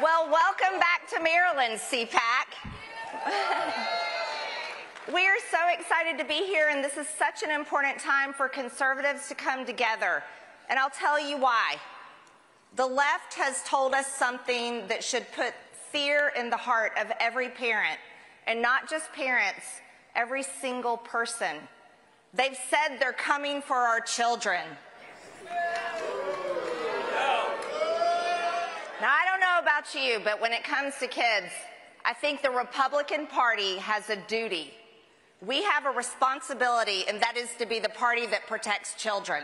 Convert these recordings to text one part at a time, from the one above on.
Well, welcome back to Maryland, CPAC. We are so excited to be here, and this is such an important time for conservatives to come together. And I'll tell you why. The left has told us something that should put fear in the heart of every parent, and not just parents, every single person. They've said they're coming for our children. Now, I don't know about you, but when it comes to kids, I think the Republican Party has a duty. We have a responsibility, and that is to be the party that protects children.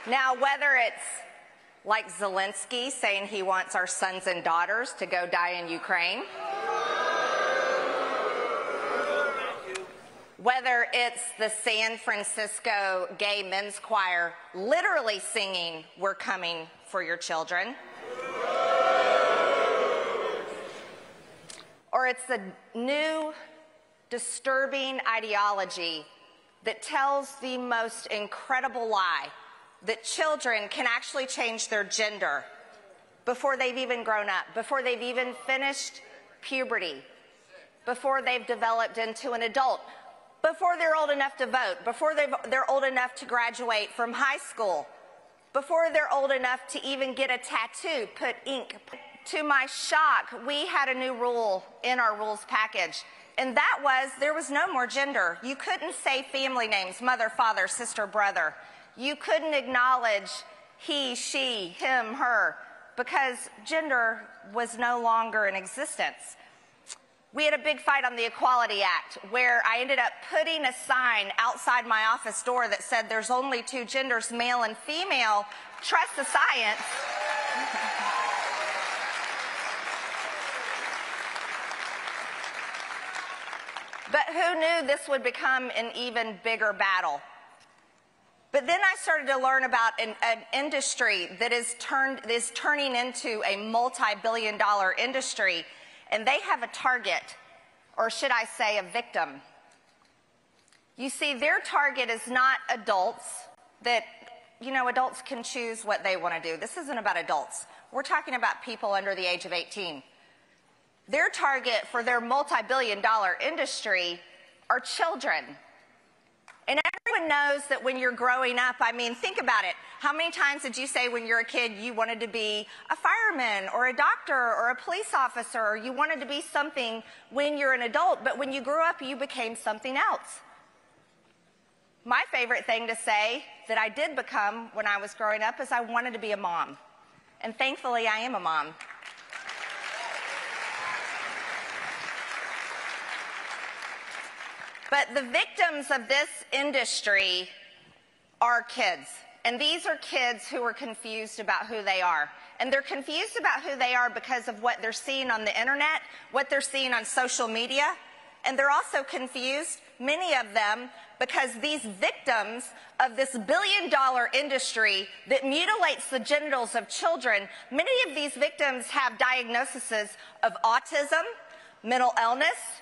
Now, whether it's like Zelensky saying he wants our sons and daughters to go die in Ukraine, whether it's the San Francisco gay men's choir literally singing, "We're coming for your children," or it's a new, disturbing ideology that tells the most incredible lie that children can actually change their gender before they've even grown up, before they've even finished puberty, before they've developed into an adult, before they're old enough to vote, before they're old enough to graduate from high school, before they're old enough to even get a tattoo, put ink. To my shock, we had a new rule in our rules package, and that was there was no more gender. You couldn't say family names, mother, father, sister, brother. You couldn't acknowledge he, she, him, her, because gender was no longer in existence. We had a big fight on the Equality Act where I ended up putting a sign outside my office door that said there's only two genders, male and female, trust the science. But who knew this would become an even bigger battle? But then I started to learn about an industry that is turning into a multi-billion-dollar industry, and they have a target, or should I say a victim. You see, their target is not adults that, adults can choose what they want to do. This isn't about adults. We're talking about people under the age of 18. Their target for their multi-billion-dollar industry are children. And everyone knows that when you're growing up, think about it. How many times did you say when you're a kid you wanted to be a fireman or a doctor or a police officer, or you wanted to be something when you're an adult, but when you grew up you became something else? My favorite thing to say that I did become when I was growing up is I wanted to be a mom. And thankfully I am a mom. But the victims of this industry are kids. And these are kids who are confused about who they are. And they're confused about who they are because of what they're seeing on the internet, what they're seeing on social media. And they're also confused, many of them, because these victims of this billion-dollar industry that mutilates the genitals of children, many of these victims have diagnoses of autism, mental illness,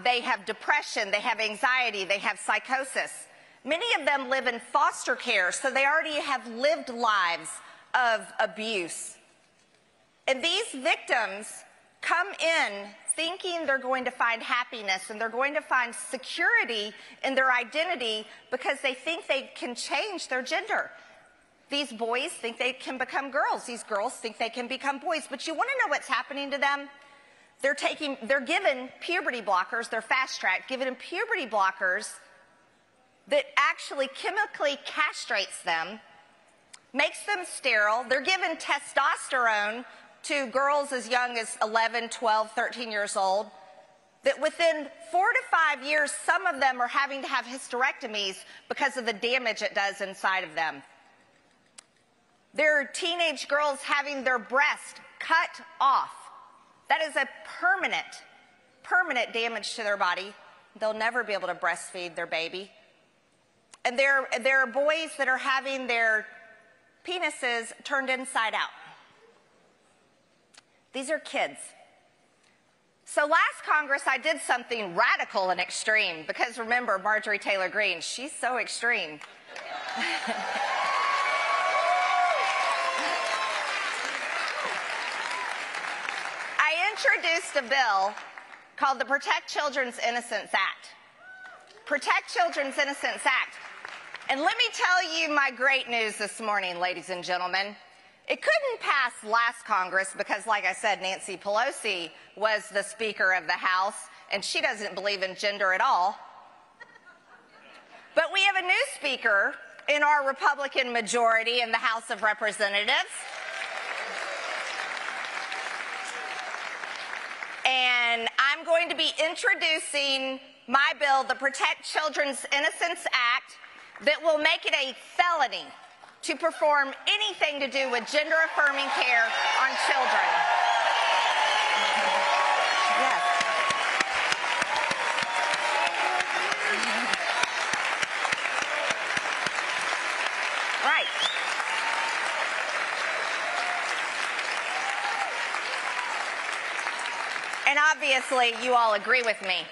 they have depression, they have anxiety, they have psychosis. Many of them live in foster care, so they already have lived lives of abuse. And these victims come in thinking they're going to find happiness and they're going to find security in their identity because they think they can change their gender. These boys think they can become girls. These girls think they can become boys. But you want to know what's happening to them? They're given puberty blockers, they're fast-tracked, given puberty blockers that actually chemically castrates them, makes them sterile. They're given testosterone to girls as young as 11, 12, 13 years old, that within 4 to 5 years, some of them are having to have hysterectomies because of the damage it does inside of them. There are teenage girls having their breast cut off. That is a permanent damage to their body. They'll never be able to breastfeed their baby. And there are boys that are having their penises turned inside out. These are kids. So last Congress, I did something radical and extreme because remember, Marjorie Taylor Greene, she's so extreme. I introduced a bill called the Protect Children's Innocence Act. Protect Children's Innocence Act. And let me tell you my great news this morning, ladies and gentlemen. It couldn't pass last Congress because, like I said, Nancy Pelosi was the Speaker of the House, and she doesn't believe in gender at all. But we have a new Speaker in our Republican majority in the House of Representatives. And I'm going to be introducing my bill, the Protect Children's Innocence Act, that will make it a felony to perform anything to do with gender-affirming care on children. Yes. Right. And obviously, you all agree with me.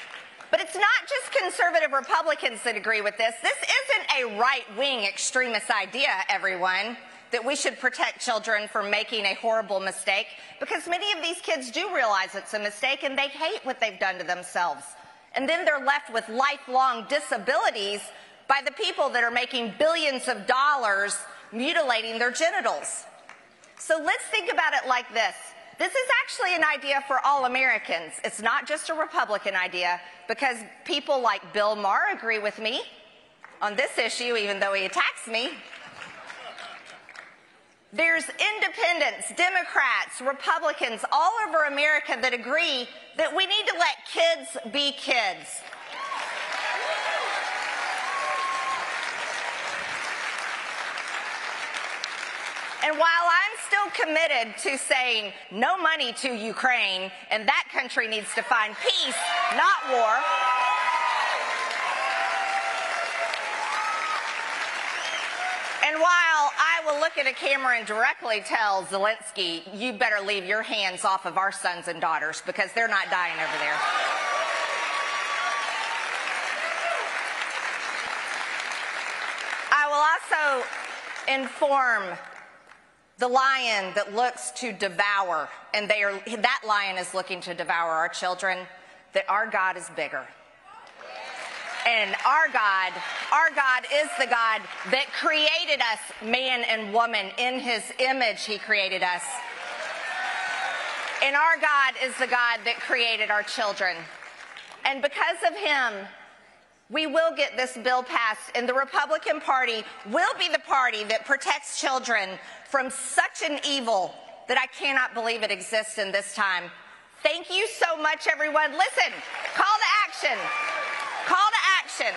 But it's not just conservative Republicans that agree with this. This isn't a right-wing extremist idea, everyone, that we should protect children from making a horrible mistake, because many of these kids do realize it's a mistake and they hate what they've done to themselves. And then they're left with lifelong disabilities by the people that are making billions of dollars mutilating their genitals. So let's think about it like this. This is actually an idea for all Americans. It's not just a Republican idea, because people like Bill Maher agree with me on this issue, even though he attacks me. There's independents, Democrats, Republicans all over America that agree that we need to let kids be kids. And while I'm still committed to saying no money to Ukraine, and that country needs to find peace, not war, and while I will look at a camera and directly tell Zelensky, you better leave your hands off of our sons and daughters because they're not dying over there. I will also inform the lion that looks to devour, and that lion is looking to devour our children, that our God is bigger. And our God is the God that created us, man and woman. In his image, he created us. And our God is the God that created our children. And because of him, we will get this bill passed, and the Republican Party will be the party that protects children from such an evil that I cannot believe it exists in this time. Thank you so much, everyone. Listen, call to action. Call to action.